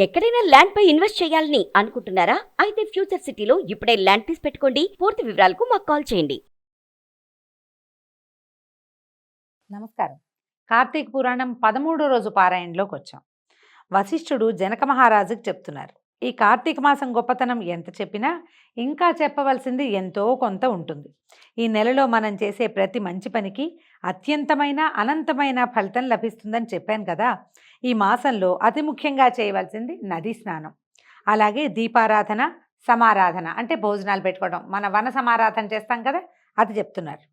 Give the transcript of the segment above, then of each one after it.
ఎక్కడైనా ల్యాండ్ పై ఇన్వెస్ట్ చేయాలని అనుకుంటున్నారా? అయితే ఫ్యూచర్ సిటీలో ఇప్పుడే ల్యాండ్ తీసి పెట్టుకోండి. పూర్తి వివరాలకు మాకు కాల్ చేయండి. నమస్కారం. కార్తీక పురాణం 13వ రోజు పారాయణలోకి వచ్చాం. వశిష్ఠుడు జనక మహారాజుకి చెప్తున్నారు, ఈ కార్తీక మాసం గొప్పతనం ఎంత చెప్పినా ఇంకా చెప్పవలసింది ఎంతో కొంత ఉంటుంది. ఈ నెలలో మనం చేసే ప్రతి మంచి పనికి అత్యంతమైన అనంతమైన ఫలితం లభిస్తుందని చెప్పాను కదా. ఈ మాసంలో అతి ముఖ్యంగా చేయవలసింది నదీ స్నానం, అలాగే దీపారాధన, సమారాధన అంటే భోజనాలు పెట్టుకోవడం, మన వన సమారాధన చేస్తాం కదా, అది చెప్తున్నారు.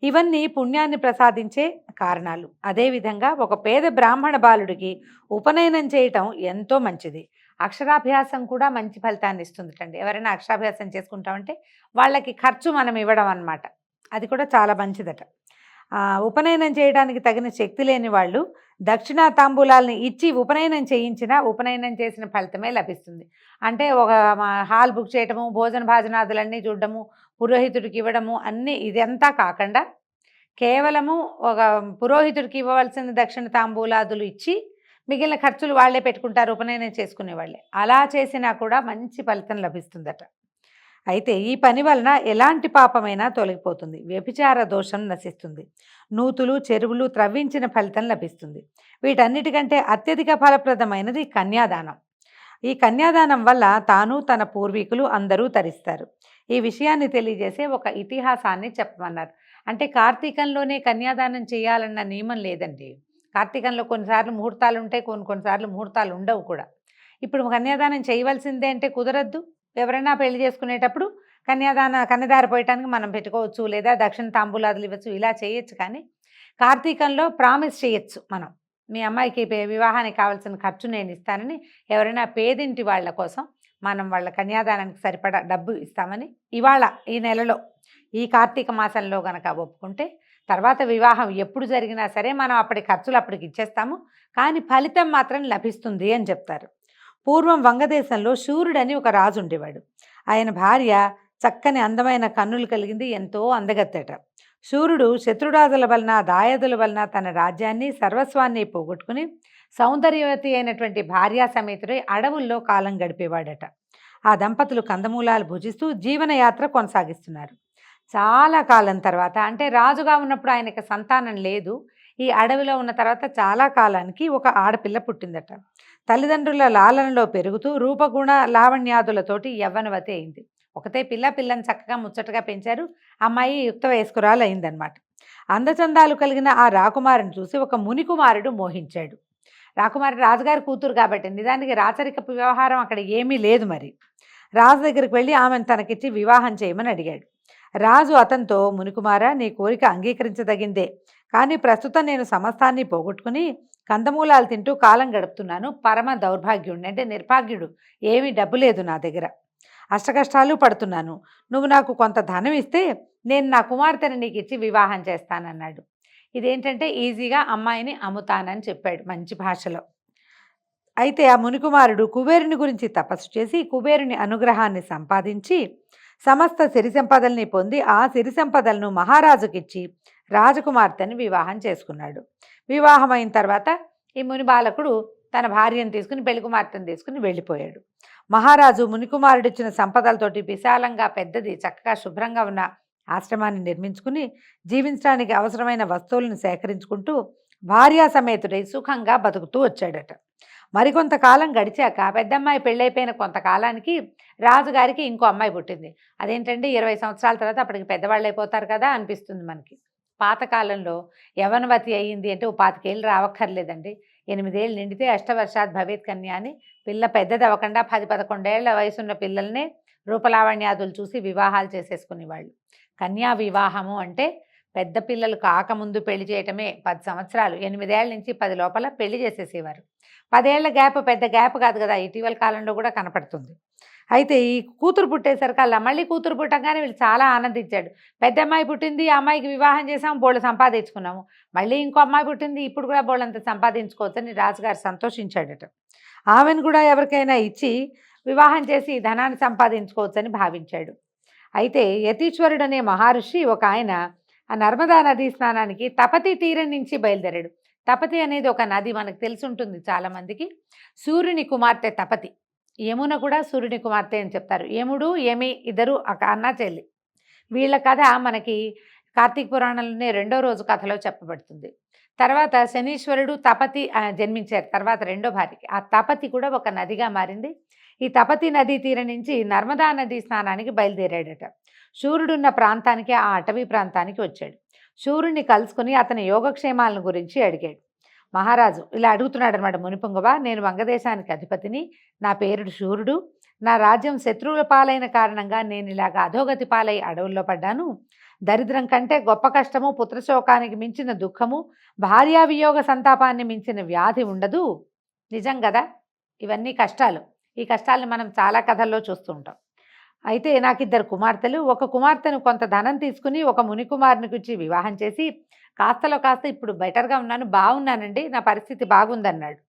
ఇవన్నీ పుణ్యాన్ని ప్రసాదించే కారణాలు. అదేవిధంగా ఒక పేద బ్రాహ్మణ బాలుడికి ఉపనయనం చేయటం ఎంతో మంచిది. అక్షరాభ్యాసం కూడా మంచి ఫలితాన్ని ఇస్తుందిటండి. ఎవరైనా అక్షరాభ్యాసం చేసుకుంటామంటే వాళ్ళకి ఖర్చు మనం ఇవ్వడం అన్నమాట, అది కూడా చాలా మంచిదట. ఉపనయనం చేయడానికి తగిన శక్తి లేని వాళ్ళు దక్షిణా తాంబూలాలని ఇచ్చి ఉపనయనం చేయించినా ఉపనయనం చేసిన ఫలితమే లభిస్తుంది. అంటే ఒక హాల్ బుక్ చేయటము, భోజన భాజనాదులన్నీ చూడడము, పురోహితుడికి ఇవ్వడము, అన్నీ ఇదంతా కాకుండా కేవలము ఒక పురోహితుడికి ఇవ్వవలసిన దక్షిణ తాంబూలాదులు ఇచ్చి మిగిలిన ఖర్చులు వాళ్లే పెట్టుకుంటారు ఉపనయనం చేసుకునే వాళ్ళే. అలా చేసినా కూడా మంచి ఫలితం లభిస్తుందట. అయితే ఈ పని వలన ఎలాంటి పాపమైనా తొలగిపోతుంది, వ్యభిచార దోషం నశిస్తుంది, నూతులు చెరువులు త్రవ్వించిన ఫలితం లభిస్తుంది. వీటన్నిటికంటే అత్యధిక ఫలప్రదమైనది కన్యాదానం. ఈ కన్యాదానం వల్ల తాను తన పూర్వీకులు అందరూ తరిస్తారు. ఈ విషయాన్ని తెలియజేసే ఒక ఇతిహాసాన్ని చెప్పమన్నారు. అంటే కార్తీకంలోనే కన్యాదానం చేయాలన్న నియమం లేదండి. కార్తీకంలో కొన్నిసార్లు ముహూర్తాలు ఉంటాయి, కొన్నిసార్లు ముహూర్తాలు ఉండవు కూడా. ఇప్పుడు కన్యాదానం చేయవలసిందే అంటే కుదరద్దు. ఎవరైనా పెళ్లి చేసుకునేటప్పుడు కన్యదార పోయటానికి మనం పెట్టుకోవచ్చు, లేదా దక్షిణ తాంబూలాదులు ఇవ్వచ్చు, ఇలా చేయొచ్చు. కానీ కార్తీకంలో ప్రామిస్ చేయొచ్చు, మనం మీ అమ్మాయికి వివాహానికి కావాల్సిన ఖర్చు నేను ఇస్తానని ఎవరైనా పేదింటి వాళ్ళ కోసం మనం వాళ్ళ కన్యాదానానికి సరిపడా డబ్బు ఇస్తామని ఇవాళ ఈ నెలలో ఈ కార్తీక మాసంలో గనక ఒప్పుకుంటే తర్వాత వివాహం ఎప్పుడు జరిగినా సరే మనం అప్పటి ఖర్చులు అప్పటికి ఇచ్చేస్తాము, కానీ ఫలితం మాత్రం లభిస్తుంది అని చెప్తారు. పూర్వం వంగదేశంలో శూరుడని ఒక రాజు ఉండేవాడు. ఆయన భార్య చక్కని అందమైన కన్నులు కలిగింది, ఎంతో అందగత్తెట. శూరుడు శత్రురాజుల వలన దాయాదుల వలన తన రాజ్యాన్ని సర్వస్వాన్ని పోగొట్టుకుని సౌందర్యవతి అయినటువంటి భార్యా సమేతుడై అడవుల్లో కాలం గడిపేవాడట. ఆ దంపతులు కందమూలాలు భుజిస్తూ జీవనయాత్ర కొనసాగిస్తున్నారు. చాలా కాలం తర్వాత, అంటే రాజుగా ఉన్నప్పుడు ఆయనకి సంతానం లేదు, ఈ అడవిలో ఉన్న తర్వాత చాలా కాలానికి ఒక ఆడపిల్ల పుట్టిందట. తల్లిదండ్రుల లాలనలో పెరుగుతూ రూపగుణ లావణ్యాదులతోటి యవ్వనవతి అయింది. ఒకతే పిల్లని చక్కగా ముచ్చటగా పెంచారు. అమ్మాయి యుక్త వయస్కురాలు అయిందనమాట. అందచందాలు కలిగిన ఆ రాకుమారిని చూసి ఒక మునికుమారుడు మోహించాడు. రాకుమారి రాజుగారి కూతురు కాబట్టి నిజానికి రాచరికపు వ్యవహారం అక్కడ ఏమీ లేదు. మరి రాజు దగ్గరికి వెళ్ళి ఆమెను తనకిచ్చి వివాహం చేయమని అడిగాడు. రాజు అతనితో, మునికుమార, నీ కోరిక అంగీకరించదగిందే, కానీ ప్రస్తుతం నేను సమస్తాన్ని పోగొట్టుకుని కందమూలాలు తింటూ కాలం గడుపుతున్నాను. పరమ దౌర్భాగ్యుడిని, అంటే నిర్భాగ్యుడు, ఏమీ డబ్బు లేదు నా దగ్గర, అష్టకష్టాలు పడుతున్నాను. నువ్వు నాకు కొంత ధనం ఇస్తే నేను నా కుమార్తెని నీకు ఇచ్చి వివాహం చేస్తానన్నాడు. ఇదేంటంటే ఈజీగా అమ్మాయిని అమ్ముతానని చెప్పాడు మంచి భాషలో. అయితే ఆ మునికుమారుడు కుబేరుని గురించి తపస్సు చేసి కుబేరుని అనుగ్రహాన్ని సంపాదించి సమస్త సిరి సంపదల్ని పొంది ఆ సిరి సంపదలను మహారాజుకిచ్చి రాజకుమార్తెని వివాహం చేసుకున్నాడు. వివాహం అయిన తర్వాత ఈ ముని బాలకుడు తన భార్యను తీసుకుని పెళ్లి కుమార్తెను తీసుకుని వెళ్ళిపోయాడు. మహారాజు మునికుమారుడిచ్చిన సంపదలతోటి విశాలంగా పెద్దది చక్కగా శుభ్రంగా ఉన్న ఆశ్రమాన్ని నిర్మించుకుని జీవించడానికి అవసరమైన వస్తువులను సేకరించుకుంటూ భార్యా సమేతుడై సుఖంగా బతుకుతూ వచ్చాడట. మరికొంతకాలం గడిచాక పెద్దమ్మాయి పెళ్ళైపోయిన కొంతకాలానికి రాజుగారికి ఇంకో అమ్మాయి పుట్టింది. అదేంటంటే 20 సంవత్సరాల తర్వాత అప్పటికి పెద్దవాళ్ళు అయిపోతారు కదా అనిపిస్తుంది మనకి. పాతకాలంలో యవనవతి అయ్యింది అంటే 25 ఏళ్ళు రావక్కర్లేదండి. 8 ఏళ్ళు నిండితే అష్టవర్షాత్ భవేత్ కన్య అని పిల్ల పెద్దది అవ్వకుండా 10-11 ఏళ్ల వయసున్న పిల్లల్నే రూపలావణ్యాదులు చూసి వివాహాలు చేసేసుకునేవాళ్ళు. కన్యా వివాహము అంటే పెద్ద పిల్లలు కాకముందు పెళ్లి చేయటమే. 10 సంవత్సరాలు, 8 ఏళ్ల నుంచి 10 లోపల పెళ్లి చేసేసేవారు. 10 ఏళ్ల గ్యాప్ పెద్ద గ్యాప్ కాదు కదా, ఇటీవల కాలంలో కూడా కనపడుతుంది. అయితే ఈ కూతురు పుట్టేసరికల్లా మళ్ళీ కూతురు పుట్టగానే వీళ్ళు చాలా ఆనందించాడు. పెద్ద అమ్మాయి పుట్టింది, ఆ అమ్మాయికి వివాహం చేసాము, బోళ్ళు సంపాదించుకున్నాము. మళ్ళీ ఇంకో అమ్మాయి పుట్టింది, ఇప్పుడు కూడా బోళ్ళంత సంపాదించుకోవచ్చని రాజుగారు సంతోషించాడట. ఆమెను కూడా ఎవరికైనా ఇచ్చి వివాహం చేసి ధనాన్ని సంపాదించుకోవచ్చని భావించాడు. అయితే యతీశ్వరుడు అనే మహర్షి ఒక ఆయన ఆ నర్మదా నదీ స్నానానికి తపతి తీరం నుంచి బయలుదేరాడు. తపతి అనేది ఒక నది, మనకు తెలిసి ఉంటుంది చాలామందికి. సూర్యుని కుమార్తె తపతి. యమున కూడా సూర్యుని కుమార్తె అని చెప్తారు. యముడు యమి ఇద్దరు అన్న చెల్లి. వీళ్ళ కథ మనకి కార్తీక పురాణంలోనే 2వ రోజు కథలో చెప్పబడుతుంది. తర్వాత శనీశ్వరుడు తపతి జన్మించారు తర్వాత 2వ భార్యకి. ఆ తపతి కూడా ఒక నదిగా మారింది. ఈ తపతి నదీ తీరం నుంచి నర్మదా నదీ స్నానానికి బయలుదేరాడట. సూర్యుడున్న ప్రాంతానికి, ఆ అటవీ ప్రాంతానికి వచ్చాడు. సూర్యుడిని కలుసుకుని అతని యోగక్షేమాలను గురించి అడిగాడు. మహారాజు ఇలా అడుగుతున్నాడు అనమాట. మునిపుంగవ, నేను వంగదేశానికి అధిపతిని, నా పేరు సూర్యుడు. నా రాజ్యం శత్రువుల పాలైన కారణంగా నేను ఇలాగ అధోగతి పాలై అడవుల్లో పడ్డాను. దరిద్రం కంటే గొప్ప కష్టము, పుత్రశోకానికి మించిన దుఃఖము, భార్యా వియోగ సంతాపాన్ని మించిన వ్యాధి ఉండదు. నిజం కదా, ఇవన్నీ కష్టాలు. ఈ కష్టాలను మనం చాలా కథల్లో చూస్తూ ఉంటాం. అయితే నాకు 2 కుమార్తెలు. ఒక కుమార్తెను కొంత ధనం తీసుకుని ఒక ముని కుమారునికి ఇచ్చి వివాహం చేసి కాస్తలో కాస్త ఇప్పుడు బెటర్గా ఉన్నాను, బాగున్నానండి, నా పరిస్థితి బాగుందన్నాడు.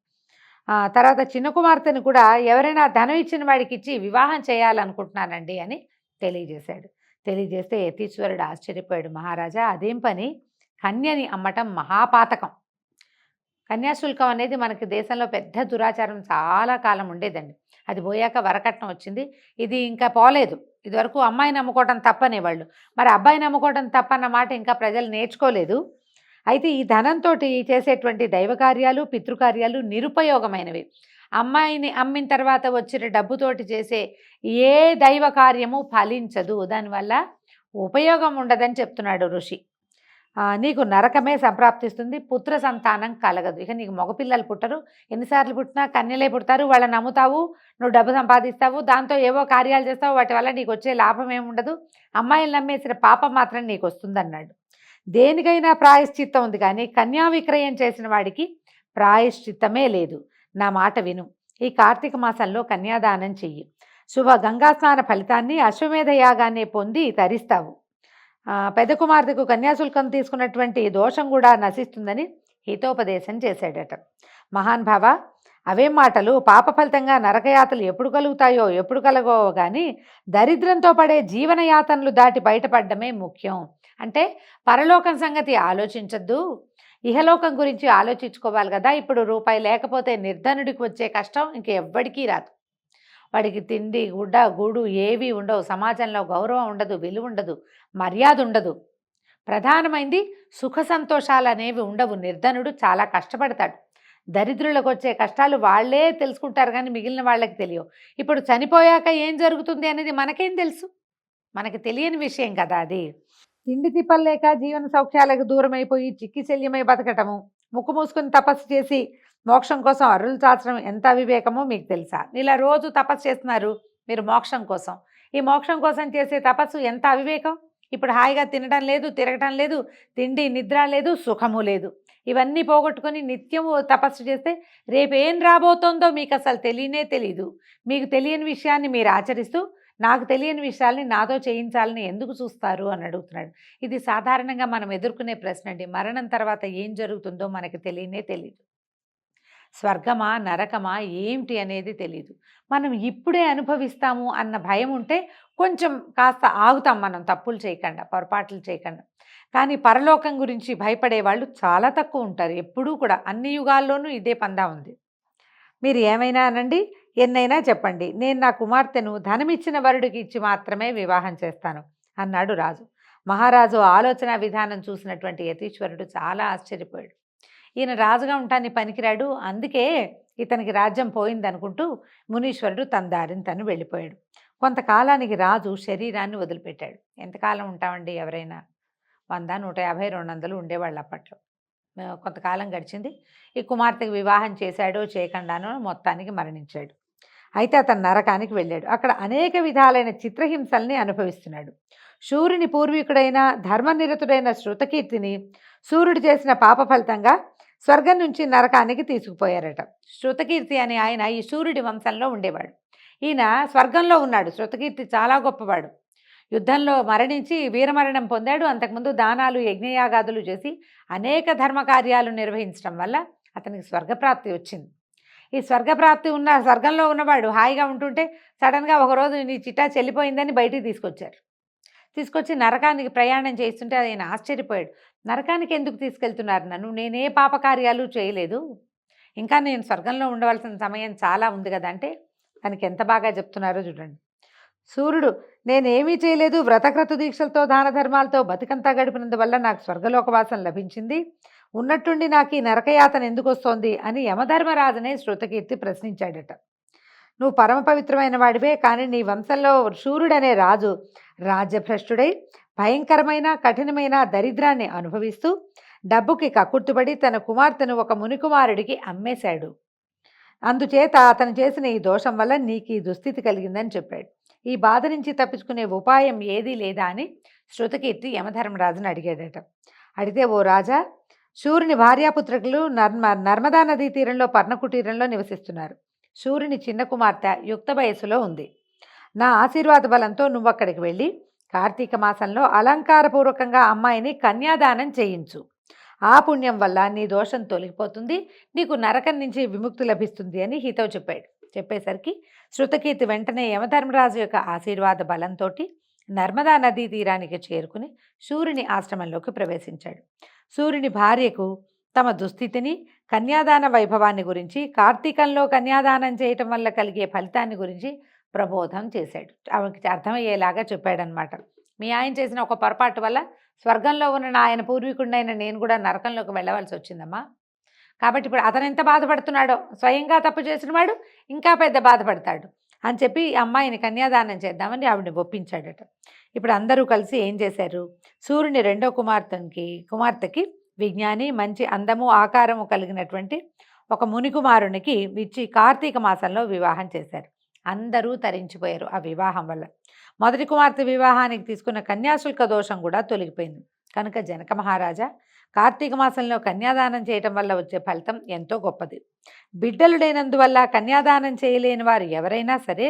తర్వాత చిన్న కుమార్తెను కూడా ఎవరైనా ధనం ఇచ్చిన వాడికి ఇచ్చి వివాహం చేయాలనుకుంటున్నానండి అని తెలియజేశాడు. తెలియజేస్తే యతీశ్వరుడు ఆశ్చర్యపోయాడు. మహారాజా, అదేం పని? కన్యని అమ్మటం మహాపాతకం. కన్యాశుల్కం అనేది మనకి దేశంలో పెద్ద దురాచారం, చాలా కాలం ఉండేదండి. అది పోయాక వరకట్నం వచ్చింది. ఇది ఇంకా పోలేదు. ఇదివరకు అమ్మాయిని అమ్ముకోవడం తప్పనేవాళ్ళు. మరి అబ్బాయిని అమ్ముకోవడం తప్పన్న మాట ఇంకా ప్రజలు నేర్చుకోలేదు. అయితే ఈ ధనంతో చేసేటువంటి దైవకార్యాలు, పితృకార్యాలు నిరుపయోగమైనవి. అమ్మాయిని అమ్మిన తర్వాత వచ్చిన డబ్బుతోటి చేసే ఏ దైవ కార్యము ఫలించదు, దానివల్ల ఉపయోగం ఉండదని చెప్తున్నాడు ఋషి. నీకు నరకమే సంప్రాప్తిస్తుంది, పుత్ర సంతానం కలగదు. ఇక నీకు మగపిల్లలు పుట్టరు, ఎన్నిసార్లు పుట్టినా కన్యలే పుడతారు. వాళ్ళని నమ్ముతావు, నువ్వు డబ్బు సంపాదిస్తావు, దాంతో ఏవో కార్యాలు చేస్తావు, వాటి వల్ల నీకు వచ్చే లాభం ఏముండదు. అమ్మాయిలు నమ్మేసిన పాపం మాత్రం నీకు వస్తుందన్నాడు. దేనికైనా ప్రాయశ్చిత్తం ఉంది, కానీ కన్యా విక్రయం చేసిన వాడికి ప్రాయశ్చిత్తమే లేదు. నా మాట విను. ఈ కార్తీక మాసంలో కన్యాదానం చెయ్యి. శుభ గంగాస్నాన ఫలితాన్ని, అశ్వమేధ యాగాన్ని పొంది తరిస్తావు. పెద్ద కుమార్తెకు కన్యాశుల్కం తీసుకున్నటువంటి దోషం కూడా నశిస్తుందని హితోపదేశం చేశాడట. మహాన్ భావ, అవేం మాటలు! పాప ఫలితంగా నరకయాతలు ఎప్పుడు కలుగుతాయో ఎప్పుడు కలగో కానీ దరిద్రంతో పడే జీవనయాతనలు దాటి బయటపడడమే ముఖ్యం. అంటే పరలోకం సంగతి ఆలోచించద్దు, ఇహలోకం గురించి ఆలోచించుకోవాలి కదా. ఇప్పుడు రూపాయి లేకపోతే నిర్ధనుడికి వచ్చే కష్టం ఇంకెవ్వడికీ రాదు. వాడికి తిండి, గుడ్డ, గూడు ఏవి ఉండవు. సమాజంలో గౌరవం ఉండదు, విలువ ఉండదు, మర్యాద ఉండదు. ప్రధానమైంది సుఖ సంతోషాలు అనేవి ఉండవు. నిర్ధనుడు చాలా కష్టపడతాడు. దరిద్రులకు వచ్చే కష్టాలు వాళ్ళే తెలుసుకుంటారు, కానీ మిగిలిన వాళ్ళకి తెలియవు. ఇప్పుడు చనిపోయాక ఏం జరుగుతుంది అనేది మనకేం తెలుసు? మనకి తెలియని విషయం కదా అది. తిండి తిప్పలేక జీవన సౌఖ్యాలకు దూరం అయిపోయి చిక్కిశల్యమై బతకటము, ముక్కు మూసుకుని తపస్సు చేసి మోక్షం కోసం అరులు చాచడం ఎంత అవివేకమో మీకు తెలుసా? ఇలా రోజు తపస్సు చేస్తున్నారు మీరు మోక్షం కోసం. ఈ మోక్షం కోసం చేసే తపస్సు ఎంత అవివేకం. ఇప్పుడు హాయిగా తినడం లేదు, తిరగటం లేదు, తిండి నిద్ర లేదు, సుఖము లేదు. ఇవన్నీ పోగొట్టుకొని నిత్యము తపస్సు చేస్తే రేపు ఏం రాబోతోందో మీకు అసలు తెలియనే తెలీదు. మీకు తెలియని విషయాన్ని మీరు ఆచరిస్తూ నాకు తెలియని విషయాల్ని నాతో చేయించాలని ఎందుకు చూస్తారు అని అడుగుతున్నాడు. ఇది సాధారణంగా మనం ఎదుర్కొనే ప్రశ్న అండి. మరణం తర్వాత ఏం జరుగుతుందో మనకి తెలియనే తెలీదు. స్వర్గమా నరకమా ఏమిటి అనేది తెలీదు. మనం ఇప్పుడే అనుభవిస్తాము అన్న భయం ఉంటే కొంచెం కాస్త ఆగుతాం, మనం తప్పులు చేయకుండా, పొరపాట్లు చేయకుండా. కానీ పరలోకం గురించి భయపడే వాళ్ళు చాలా తక్కువ ఉంటారు. ఎప్పుడూ కూడా అన్ని యుగాల్లోనూ ఇదే పందా ఉంది. మీరు ఏమైనా అనండి, ఎన్నైనా చెప్పండి, నేను నా కుమార్తెను ధనమిచ్చిన వరుడికి ఇచ్చి మాత్రమే వివాహం చేస్తాను అన్నాడు రాజు. మహారాజు ఆలోచన విధానం చూసినటువంటి యతీశ్వరుడు చాలా ఆశ్చర్యపోయాడు. ఈయన రాజుగా ఉంటానికి పనికిరాడు, అందుకే ఇతనికి రాజ్యం పోయిందనుకుంటూ మునీశ్వరుడు తన దారిని తను వెళ్ళిపోయాడు. కొంతకాలానికి రాజు శరీరాన్ని వదిలిపెట్టాడు. ఎంతకాలం ఉంటామండి ఎవరైనా? 100, 150, 200 ఉండేవాళ్ళు అప్పట్లో. కొంతకాలం గడిచింది. ఈ కుమార్తెకు వివాహం చేశాడో చేయకుండానో మొత్తానికి మరణించాడు. అయితే అతను నరకానికి వెళ్ళాడు. అక్కడ అనేక విధాలైన చిత్రహింసల్ని అనుభవిస్తున్నాడు. సూర్యుని పూర్వీకుడైన ధర్మనిరతుడైన శృతకీర్తిని సూర్యుడు చేసిన పాప ఫలితంగా స్వర్గం నుంచి నరకానికి తీసుకుపోయారట. శృతకీర్తి అనే ఆయన ఈ సూర్యుడి వంశంలో ఉండేవాడు. ఈయన స్వర్గంలో ఉన్నాడు. శృతకీర్తి చాలా గొప్పవాడు. యుద్ధంలో మరణించి వీరమరణం పొందాడు. అంతకుముందు దానాలు, యజ్ఞయాగాదులు చేసి అనేక ధర్మకార్యాలు నిర్వహించడం వల్ల అతనికి స్వర్గప్రాప్తి వచ్చింది. ఈ స్వర్గప్రాప్తి ఉన్న స్వర్గంలో ఉన్నవాడు హాయిగా ఉంటుంటే సడన్గా ఒకరోజు నీ చిట్టా చెల్లిపోయిందని బయటికి తీసుకొచ్చారు. తీసుకొచ్చి నరకానికి ప్రయాణం చేస్తుంటే ఆయన ఆశ్చర్యపోయాడు. నరకానికి ఎందుకు తీసుకెళ్తున్నారు నన్ను? నేనే పాపకార్యాలు చేయలేదు, ఇంకా నేను స్వర్గంలో ఉండవలసిన సమయం చాలా ఉంది కదా అంటే తనకి ఎంత బాగా చెప్తున్నారో చూడండి. సూర్యుడు, నేనేమీ చేయలేదు, వ్రతక్రతు దీక్షలతో దాన ధర్మాలతో బతికంతా గడిపినందువల్ల నాకు స్వర్గలోకవాసం లభించింది, ఉన్నట్టుండి నాకు ఈ నరకయాతన ఎందుకు వస్తోంది అని యమధర్మరాజునే శృతకీర్తి ప్రశ్నించాడట. నువ్వు పరమ పవిత్రమైన వాడివే, కానీ నీ వంశంలో సూర్యుడనే రాజు రాజ్యభ్రష్టుడై భయంకరమైన కఠినమైన దరిద్రాన్ని అనుభవిస్తూ డబ్బుకి కక్కుర్తుపడి తన కుమార్తెను ఒక మునికుమారుడికి అమ్మేశాడు. అందుచేత అతను చేసిన ఈ దోషం వల్ల నీకు ఈ దుస్థితి కలిగిందని చెప్పాడు. ఈ బాధ నుంచి తప్పించుకునే ఉపాయం ఏదీ లేదా అని శృతకీర్తి యమధర్మరాజును అడిగాడట. అడిగితే, ఓ రాజా, సూర్యుని భార్యాపుత్రులు నర్మదా నదీ తీరంలో పర్ణకుటీరంలో నివసిస్తున్నారు. సూర్యుని చిన్న కుమార్తె యుక్త వయస్సులో ఉంది. నా ఆశీర్వాద బలంతో నువ్వు అక్కడికి వెళ్ళి కార్తీక మాసంలో అలంకారపూర్వకంగా అమ్మాయిని కన్యాదానం చేయించు. ఆ పుణ్యం వల్ల నీ దోషం తొలగిపోతుంది, నీకు నరకం నుంచి విముక్తి లభిస్తుంది అని హితవు చెప్పాడు. చెప్పేసరికి శృతకీర్తి వెంటనే యమధర్మరాజు యొక్క ఆశీర్వాద బలంతో నర్మదా నదీ తీరానికి చేరుకుని సూర్యుని ఆశ్రమంలోకి ప్రవేశించాడు. సూర్యుని భార్యకు తమ దుస్థితిని, కన్యాదాన వైభవాన్ని గురించి, కార్తీకంలో కన్యాదానం చేయటం వల్ల కలిగే ఫలితాన్ని గురించి ప్రబోధం చేశాడు. ఆమెకి అర్థమయ్యేలాగా చెప్పాడనమాట. మీ ఆయన చేసిన ఒక పొరపాటు వల్ల స్వర్గంలో ఉన్న ఆయన పూర్వీకుడినైన నేను కూడా నరకంలోకి వెళ్ళవలసి వచ్చిందమ్మా. కాబట్టి ఇప్పుడు అతను ఎంత బాధపడుతున్నాడో, స్వయంగా తప్పు చేసిన వాడు ఇంకా పెద్ద బాధపడతాడు అని చెప్పి అమ్మాయిని కన్యాదానం చేద్దామని ఆవిడని ఒప్పించాడట. ఇప్పుడు అందరూ కలిసి ఏం చేశారు, సూర్యుని రెండో కుమార్తెకి విజ్ఞాని, మంచి అందము ఆకారము కలిగినటువంటి ఒక మునికుమారునికి ఇచ్చి కార్తీక మాసంలో వివాహం చేశారు. అందరూ తరించిపోయారు ఆ వివాహం వల్ల. మొదటి కుమార్తె వివాహానికి తీసుకున్న కన్యాశుల్క దోషం కూడా తొలగిపోయింది. కనుక జనక మహారాజా, కార్తీక మాసంలో కన్యాదానం చేయటం వల్ల వచ్చే ఫలితం ఎంతో గొప్పది. బిడ్డలు లేనందువల్ల కన్యాదానం చేయలేని వారు ఎవరైనా సరే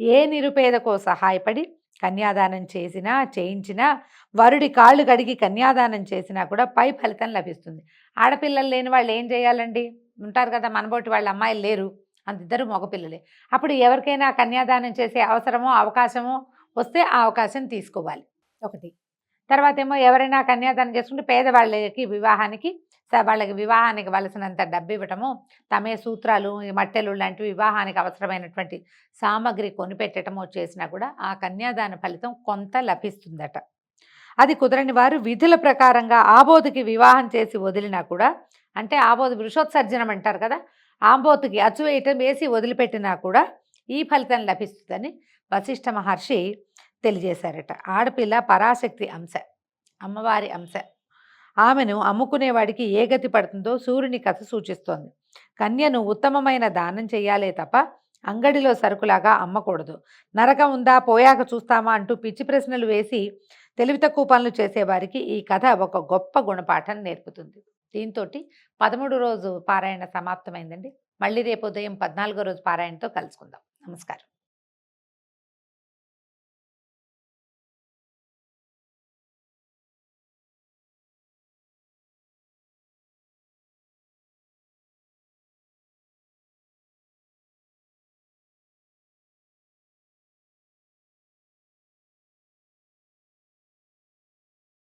ఏ నిరుపేదకో సహాయపడి కన్యాదానం చేయించినా వరుడి కాళ్ళు కడిగి కన్యాదానం చేసినా కూడా పై ఫలితం లభిస్తుంది. ఆడపిల్లలు లేని వాళ్ళు ఏం చేయాలండి? ఉంటారు కదా, మనబోటి వాళ్ళ అమ్మాయిలు లేరు, అంతిద్దరు మగపిల్లలే. అప్పుడు ఎవరికైనా కన్యాదానం చేసే అవసరమో అవకాశమో వస్తే ఆ అవకాశం తీసుకోవాలి ఒకటి. తర్వాత ఏమో ఎవరైనా కన్యాదానం చేసుకుంటే పేదవాళ్ళకి వాళ్ళకి వివాహానికి వలసినంత డబ్బు ఇవ్వటము, తమే సూత్రాలు, మట్టెలు లాంటి వివాహానికి అవసరమైనటువంటి సామగ్రి కొనిపెట్టడమో చేసినా కూడా ఆ కన్యాదాన ఫలితం కొంత లభిస్తుందట. అది కుదరని వారు విధుల ప్రకారంగా ఆబోతుకి వివాహం చేసి వదిలినా కూడా, అంటే ఆబోతు వృషోత్సర్జనం అంటారు కదా, ఆంబోతుకి అచ్చువేయటం వేసి వదిలిపెట్టినా కూడా ఈ ఫలితం లభిస్తుందని వశిష్ఠ మహర్షి తెలియజేశారట. ఆడపిల్ల పరాశక్తి అంశ, అమ్మవారి అంశ. ఆమెను అమ్ముకునేవాడికి ఏ గతి పడుతుందో సూర్యుని కథ సూచిస్తోంది. కన్యను ఉత్తమమైన దానం చేయాలే తప్ప అంగడిలో సరుకులాగా అమ్మకూడదు. నరకం ఉందా, పోయాక చూస్తామా అంటూ పిచ్చి ప్రశ్నలు వేసి తెలివి తక్కువ పనులు చేసేవారికి ఈ కథ ఒక గొప్ప గుణపాఠం నేర్పుతుంది. దీంతో 13వ రోజు పారాయణ సమాప్తమైందండి. మళ్ళీ రేపు ఉదయం 14వ రోజు పారాయణతో కలుసుకుందాం. నమస్కారం.